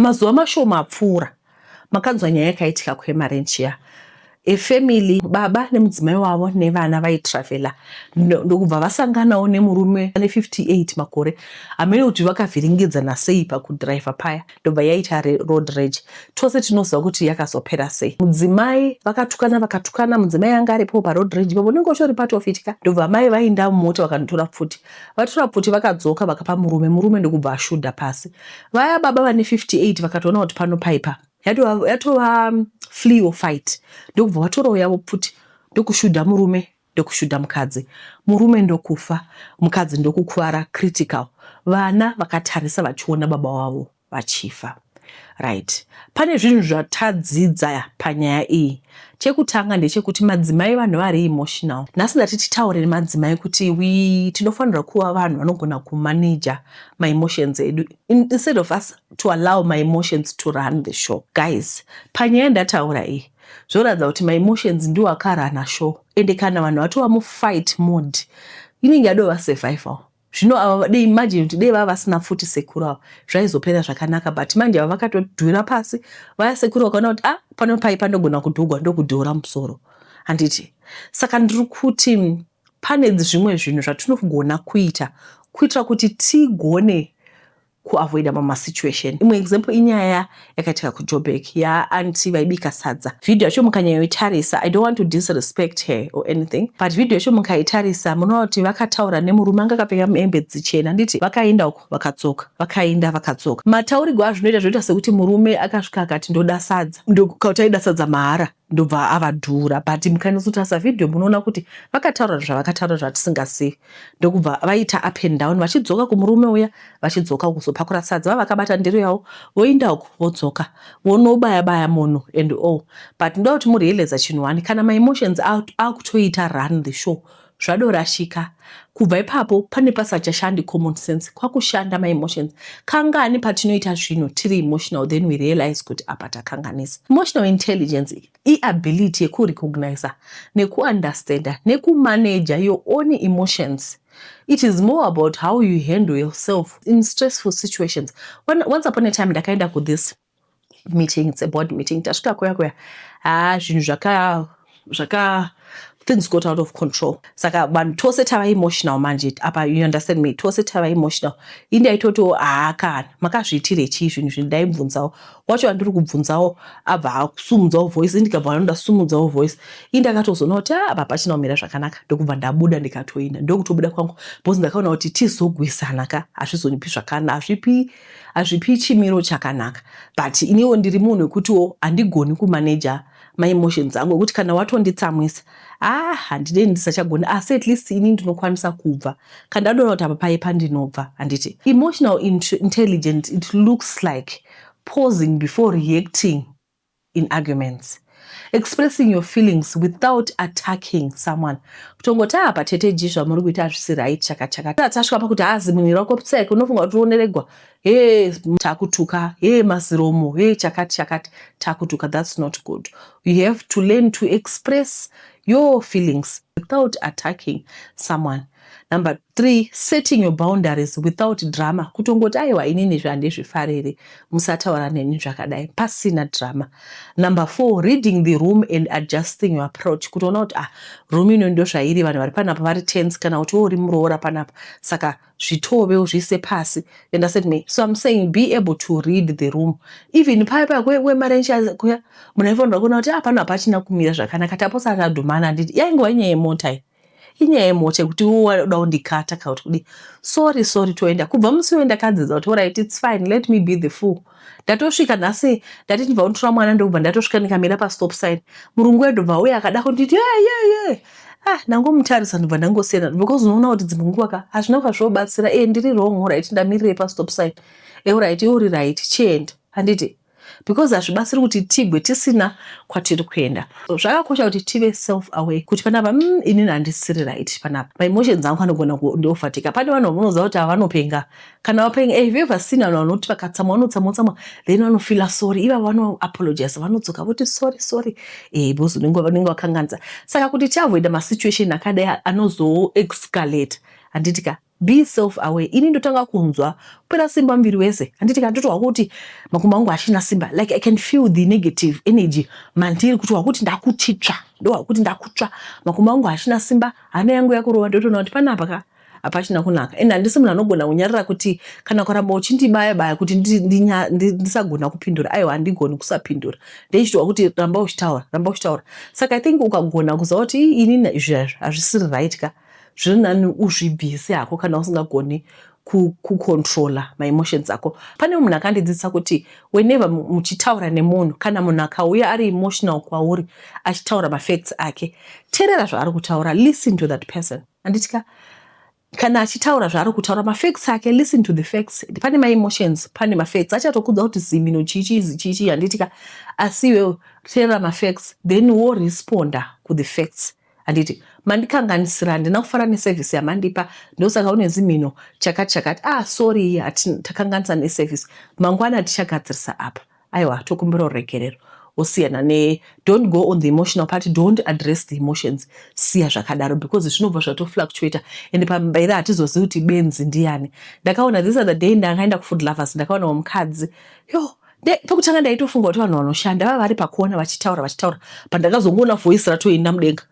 mazuva mashoma apfuura makanzwa nyaya yakaitika kwemarenchiya efamily, baba nemudzimai wavo nevana vaitravhela ndokubva vasanganawo nemurume ane 58 makore amene kuti vakavhiringidzana sei pakudhiraivha paya ndobva yaita road rage. Tose tinoziva kuti yakazopera sei. Mudzimai vakatukana mudzimai anga aripo paroad rage ipapo unenge uchori part of it ka. Ndobva mai vainda mumota vakandotora pfuti, vatora pfuti vakadzoka vakapa murume ndokubva ashudha pasi. Vaya baba vane 58 vakatoona kuti pano paipa yatova flee or fight ndokubva vatorawo yavo pfuti ndokushudha murume ndokushudha mukadzi, murume ndokufa, mukadzi ndokukuvara critical. Vana vakatarisa vachiona baba wavo vachifa. Right. Pane zvinhu zvatadzidza panyaya iyi. Chekutanga ndechekuti madzimai vanhu vari emotional. Nhasi ndatitaure nemadzimai kuti tinofanira kuva vanhu vanogona kumanage my emotions edu instead of us to allow my emotions to run the show. Guys, panyaya ndataura iyi zvoratidza kuti my emotions ndiwo akarana show. Ende kana vanhu vatova mufight mode inenge yadova survival. Zvino dei imagine kuti dei vava vasina futi sekuru avo zvaizopera zvakanaka, but manje ava vakatodhura pasi vaya sekuru vakaona kuti pano paipa ndogona kudhugwa ndokudhura musoro. Handiti saka ndiri kuti pane zvimwe zvinhu zvatinogona kuitira kuti tigone kuavoida situation. Imwe example inyaya yakaitika kuJoburg yaanti vaibika sadza. Video yacho mukanyayoitarisa, I don't want to disrespect her or anything, but video yacho mukaitarisa munoona kuti vakataura nemurume anga akapfeka hembe dzichena, nditi vakaenda uko vakadzoka, vakaenda vakadzoka. Mataurirwo azvinoita sekuti murume akasvika akati ndoda sadza, ndokauta aida sadza mahara ndobva avadhura, but mukanyazotarisa video munoona kuti vakataura zvavakataura zvatisingazivi ndokubva vaita up and down vachidzoka kumurume uya vachidzoka kuzopakura sadza. Vakabata ndiro yavo voenda uko vodzoka vonobaya munhu and all. But ndoda kuti murealize chinhu wani, kana my emotions akutoita run the show zvadorashika. Kubva ipapo pane pasachashandi common sense, kwakushanda my emotions. Kangani patinoita zvinhu tiri emotional then we realize kuti apa takanganisa. Emotional intelligence ability yekurecognize nekuunderstand nekumanage your own emotions. It is more about how you handle yourself in stressful situations. Once upon a time ndakaenda ku this meeting, it's a board meeting, tasvika kuya zvinhu zvaka things got out of control. Saka vanhu tose tava emotional manje apa, you understand me, tose tava emotional. Indi aitoto kana makazviitire chii zvinhu zvindaibvunzawo wacho andiri kubvunzawo abva akusumudzawo voice, indikabva anoda sumudzawo voice. Indi akatozoona kuti apa pachina kumira zvakanaka ndokubva ndabuda ndikatoenda. Ndokutobuda kwangu because ndakaona kuti tizogwisana ka hazvizonipi zvakanaka, hazvipi chimiro chakanaka. But iniwo ndiri munhu wekutiwo handigoni kumaneja my emotions angu, kuti kana watonditsamwisa handidei ndisachagona, asi at least ini ndinokwanisa kubva kana ndaona kuti apa paipa ndinobva. Handiti emotional intelligence, it looks like pausing before reacting in arguments, expressing your feelings without attacking someone. Kutongoti apa tete jizva muri kuita zvisi right chakachaka tasvika pakuti munhu rako pseke unofunga kuti unoregwa takutuka maziromo chakati takutuka. That's not good. You have to learn to express your feelings without attacking someone. Number 3, setting your boundaries without drama. Kutongoti aiwa inini zvandizvifarire musataura neni zvakadai pasina drama. Number 4, reading the room and adjusting your approach. Kutoona kuti room ino ndo zvairi, vanhu vari panapa vari tense, kana kuti uri muroora panapa, saka zvitove uzvise pasi. You understand me? So I'm saying be able to read the room. Even paya kwemarenchi kuya munhu aifanira kuona kuti pano hapachina kumira zvakanaka, taposara tadhumana. Nditi yaingowa inyaya yemota iyi, inyaya yemota kuti wada kundikata kauti kudi sorry toenda. Kubva musi uyo ndakadzidza kuti alright, it's fine, let me be the fool. Ndatosvika nhasi ndati ndibva kundotora mwana ndokubva ndatosvika ndikamira pastop sign. Murungu wedu bva uya akada kunditi nangomutarisa ndobva ndangosiyana, because unoona kuti dzimwe nguva hazvina kwazvobatsira. Ndiri wrong, right, ndamirire pastop sign, right, uri right, chienda. Handiti because hazvibatsiri kuti tigwe tisina kwatiri kuenda. So zvakakosha kuti tive self aware kuti panapa inini handisiri right panapa, my emotions angu anogona kundiofatika. Pane vanhu vanoziva kuti havanopenga, kana vapenga have you ever seen vanhu vanoti vakatsamwa vanotsamwa then vanofila sorry, iva vano apologize, vanodzoka voti sorry because unenge wakanganisa. Saka kuti tiavoida masituation akadai anozo escalate, handitika be self aware. Ini ndotanga kunzwa kupera simba mviri wese. Handiti kandotwa kuti makumbo angu ashina simba, like I can feel the negative energy mandiri kutwa kuti ndakutsva, ndo kuti ndakutsva makumbo angu ashina simba, hana yangu yakurowa ndotoona kuti panapa apachina kunaka. Ende handisi munhu anogona kunyarara kuti kana kuramba uchindibaya baya kuti ndisagona kupindura, aiwa handigoni kusapindura. Ndeichitwa kuti ramba uchitaura. Saka I think ukagona kuziva kuti inini izvi hazvisiri right ka, zviri nani uzvibvise hako kana usingagoni kucontrola my emotions ako. Pane munhu akandidzidzisa kuti whenever muchitaura nemunhu, kana munhu akauya ari emotional kwauri achitaura mafacts ake, teerera zvaari kutaura, listen to that person. Anditika kana achitaura zvaari kutaura mafacts ake, listen to the facts. Pane my emotions, pane mafacts. Achatokudza kuti zimino chichi handitika, asiwe teerera mafacts, then wo responda ku the facts. Handiti mandikanganisira handina kufara neservice yamandipa, ndosaka une zimino chakati sorry takanganisa neservice, mangwana tichagadzirisa apa. Aiwa tokumbira uregerero. Osiyana ne don't go on the emotional part, don't address the emotions. Siya zvakadaro because zvinobva zvatofluctuate ende pambaira hatizozivi kuti benzi ndiani. Ndakaona this other day ndakaenda kufood lovers, ndakaona mukadzi pekutanga ndaitofunga kuti vanhu vanoshanda vava vari pakuona vachitaura pandakazongoona voice ratoenda mudenga.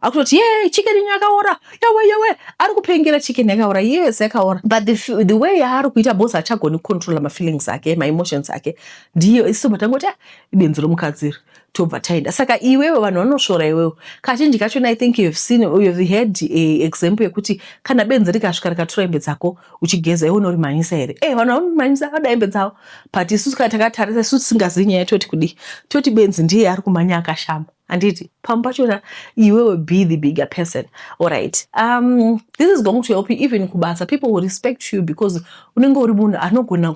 Akutoti chicken yakaora, yawe ari kupengera chicken yakaora, yes yakaora, but the way ari kuita boss achagoni control my feelings ake, my emotions ake, ndiyo isiso matangoti ibenzi romukadziri tobva taenda. Saka iwewe vanhu vanosvora iwewe kazhinji kacho. I think you've had a example yekuti kana benzi rikasvika rikatora hembe dzako uchigeza iwe unorimhanyisa here, vanhu vanomhanyisa vada hembe dzavo, but isusu kana takatarisa isusu tisingazivi nyaya toti kudi toti benzi ndiye ari kumhanya akashama. Anditi pambachona iwewe be the bigger person. Alright, this is going to help you even kubasa. People will respect you because unenge uri munhu anogona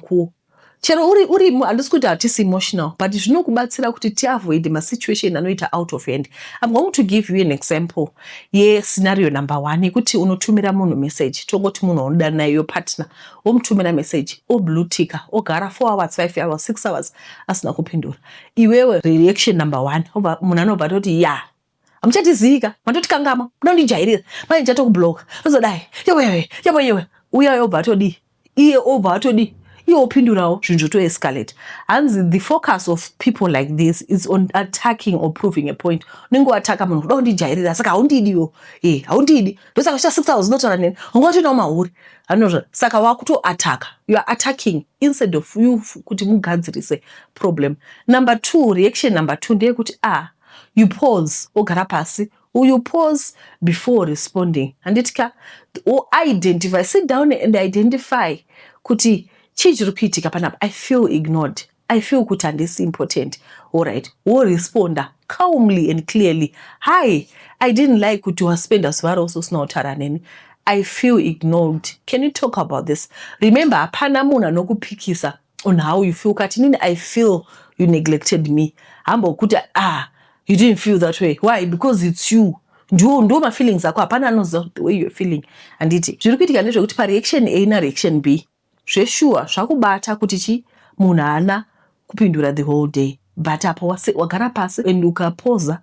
chero uri handisi kuti hatisi emotional, but zvinokubatsira kuti tiavoid masituation anoita out of hand. I'm going to give you an example scenario number 1 yekuti unotumira munhu message, tongoti munhu unoda naye your partner, womutumira message, blue ticker, ogara 4 hours 5 hours 6 hours asina kupindura. Iwewe reaction number 1 munhu anobva toti hamuchatizika, matotikangama, munondijairira, manje ndichatokubloka, uzodai yewe uya obva atodi iye obva atodi iopindurawo zvinhu zvotoescalate. Hanzi the focus of people like this is on attacking or proving a point. Unenge wataka munhu kuda kundijairira saka haundidiwo, haundidi ndosaka chita 6 hours unotaura neni ungotinawo mahuri anozva. Saka wakutoataka, you are attacking instead of you kuti mugadzirise problem. Number 2, reaction number 2 ndeyekuti you pause, ogara pasi, you pause before responding. Handitika identify, sit down and identify kuti chii chiri kuitika panapa. I feel ignored, I feel kuti handisi important. Alright, woresponda calmly and clearly. Hi, I didn't like kuti waspenda zuva rose usina kutaura neni. I feel ignored. Can you talk about this? Remember, hapana munhu anokupikisa on how you feel. Kati nini I feel you neglected me. Hambo kuti you didn't feel that way. Why? Because it's you. Ndo ma feelings ako, hapana anoziva the way you're feeling. Anditi zviri kuitika ndezvekuti pa reaction A na reaction B zveshuwa zvakubata kuti munhu haana kupindura the whole day, but apa wagara pasi and ukapoza,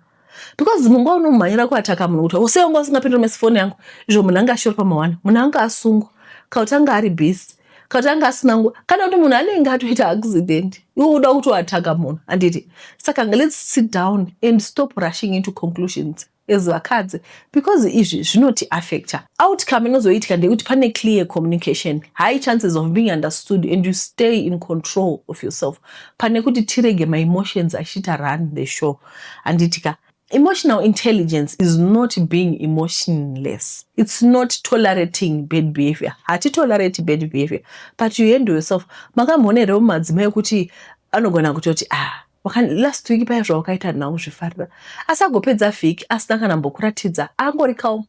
because mungu unomhanyira kuataka munhu kuti usewanga usingapindura mesifoni yangu, izvo munhu anga ashora pamawana, munhu anga asungwa, kautanga ari busy, kautanga asina nguva, kana kuti munhu anenge atoita accident, iwe uda kutoataka munhu. Anditi saka let's sit down and stop rushing into conclusions as vakadzi, because izvi zvinoti affecta outcome inozoitika ndekuti pane clear communication, high chances of being understood, and you stay in control of yourself. Pane kuti tirege my emotions achita run the show. Anditika emotional intelligence is not being emotionless, it's not tolerating bad behavior. Hati tolerate bad behavior, but you handle yourself. Makambonerewo madzimai kuti anogona kutoti last week paya zvawakaita nawo zvifarira, asagopedza vhiki asina kana mbokuratidza, angori calm,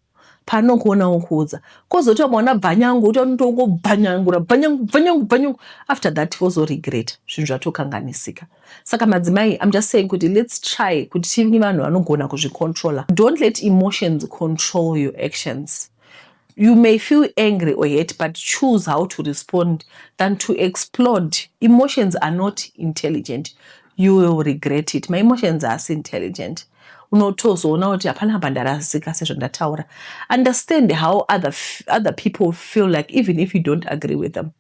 panokuonawo kuudza, kozoti mwana bhanyangu uti anotongo bhanyangu, after that wozo regret, zvinhu zvatokanganisika. Saka madzimai, I'm just saying kuti let's try kuti tive vanhu vanogona kuzvicontrola. Don't let emotions control your actions. You may feel angry or hate, but choose how to respond than to explode. Emotions are not intelligent. You will regret it. My emotions are intelligent. unotozoona kuti hapana apa ndarasika sezvo ndataura. Understand how other people feel like, even if you don't agree with them.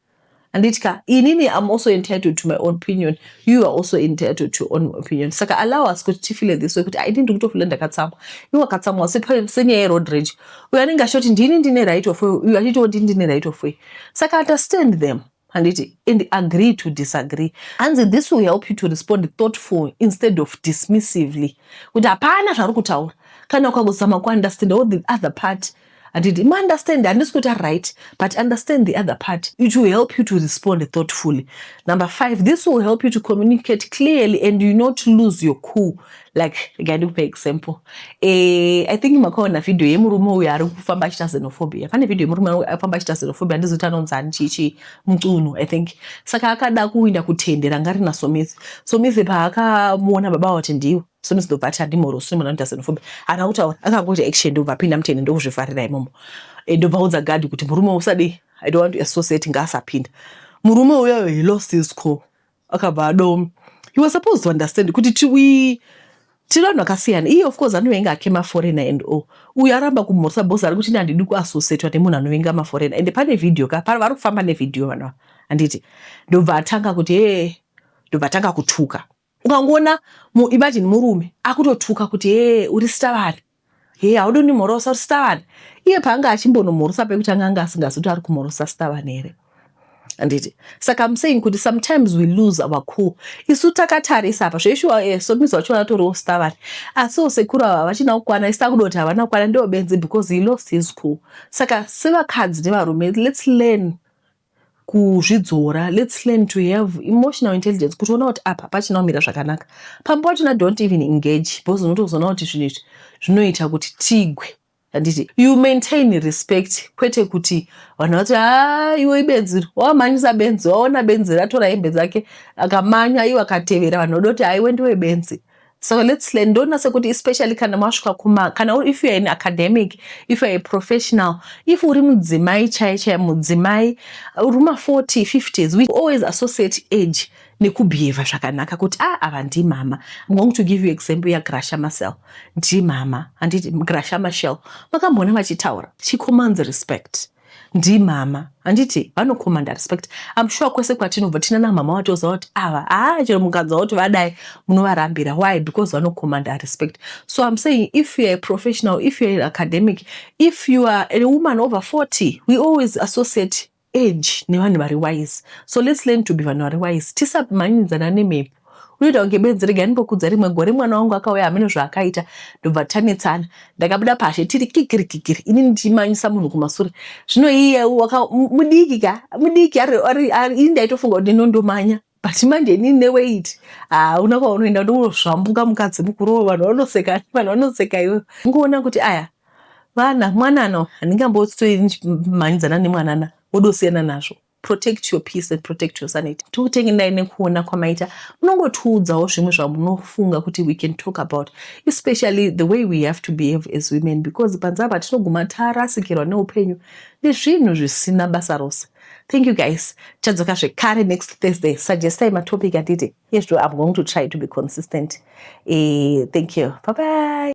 Anditka, inini, I'm also entitled to my own opinion. You are also entitled to your own opinion. Saka allow us to feel this way. I didn't do feel ndakatsama. You akatsama senye road rage. We are ninga shoti ndine right of way. You are ndine right of way. Saka understand them. And agree to disagree. And this will help you to respond thoughtful instead of dismissively. Kuti hapana zvari kutaura. Kana ukangozama ku understand all the other part. And understand, and it's right, but understand the other part. It will help you to respond thoughtfully. Number 5, this will help you to communicate clearly and you not lose your cool. Like, again, for example, I think makona video yemurume uyu ari kufamba achita xenophobia. Pane video yemurume afamba achita xenophobia ndizotano chichi mutunu, I think. Saka akada kuinda kutendera ngari na Somizi. Somizi paakamuona baba wati ndiwo. Somizi ndobva ndimoro sumuna ndita xenophobia. Akakutaura akangoti action ndobva pinda mutende ndokuzvifarira imomo. Ndobva udza gadi kuti murume usadi, I don't want to associate ngasapinda. Murume uyo he lost his cool. Akabva adomi. He was supposed to understand kuti tivanhu vakasiyana. Iye of course anovenga ake maforeigner and all. Uyu aramba kumhorisa bosi ari kuti ndandidi kuassociate nemunhu anovenga maforeigner. And pane video vari kufamba nevideo vanhu. Anditi ndobva atanga kuti ndobva atanga kutuka. Ukangoona imagine murume akutotuka kuti uri stavani. Haudoni mhorosa uri stavani. Iye paanga achimbonomhorosa pekutanga anga asingazoti ari kumhorosa stavani here. Anditi. Saka I'm saying kuti sometimes we lose our cool. Isu takatarisa apa zveshuwa Somizi wacho atoriwo stavani. Asi osekuru ava vachina kukwana isita kudoti havana kukwana ndiwo benzi because he lost his cool. Saka sevakadzi nevarume, let's learn kuzvidzora. Let's learn to have emotional intelligence. Kutoona kuti apa pachina kumira zvakanaka. Pamwe pachona don't even engage. Because unotozoona kuti zvinhu zvinoita kuti tigwe. Anditi, you maintain respect. Kwete kuti vanhu vati iwe ibenzi wamanyisa benzi waona benzi ratora hembe dzake akamanya iwe akatevera vanhu vodoti iwe ndiwe benzi. So let's learn. Don't say kuti especially kana masvika kana if you are an academic, if you are a professional, if uri mudzimai chaichai mudzimai uri 40, 50s, we always associate age nekubehave zvakanaka kuti ava ndimama. I'm going to give you example ya Gracia Machel. Ndimama. Anditi Gracia Machel. Makambona vachitaura. She commands respect. Ndimama. Anditi vanocommanda respect. I'm sure kwese kwatinobva tina namama watoza kuti ava chero mukadzi kuti vadai munovarambira. Why? Because vanocommanda respect. So I'm saying if you're a professional, if you're an academic, if you are a woman over 40, we always associate age nevanhu vari wise. So let's learn to be vanhu vari wise. Tisamanyidzana nemhepo. Unoita kunge benzi rega ndipokudza rimwe gore mwana wangu akauya hamene zvaakaita ndobva tanetsana ndakabuda pashe tiri kikiri inini ndimanyisa munhu kumasure. Zvino iye mudiki ari ndaitofunga kuti ndinondomanya but manje inini neweight una kwaunoenda ndozvambuka mukadzi mukuru vanhu vanoseka iwe. Ngoona kuti mwanano handingambomanyidzana nemwanana wodosiyana nazvo. Protect your peace and protect your sanity. Tikutengendai nekuona kwamaita munongotiudzawo zvimwe zvamunofunga kuti we can talk about, especially the way we have to behave as women, because panzapa tinoguma tarasikirwa neupenyu nezvinhu zvisina basa rose. Thank you guys. Chadzoka zvekare next Thursday. Suggestai matopic atiti. Yes, I'm going to try to be consistent. Thank you. Bye bye.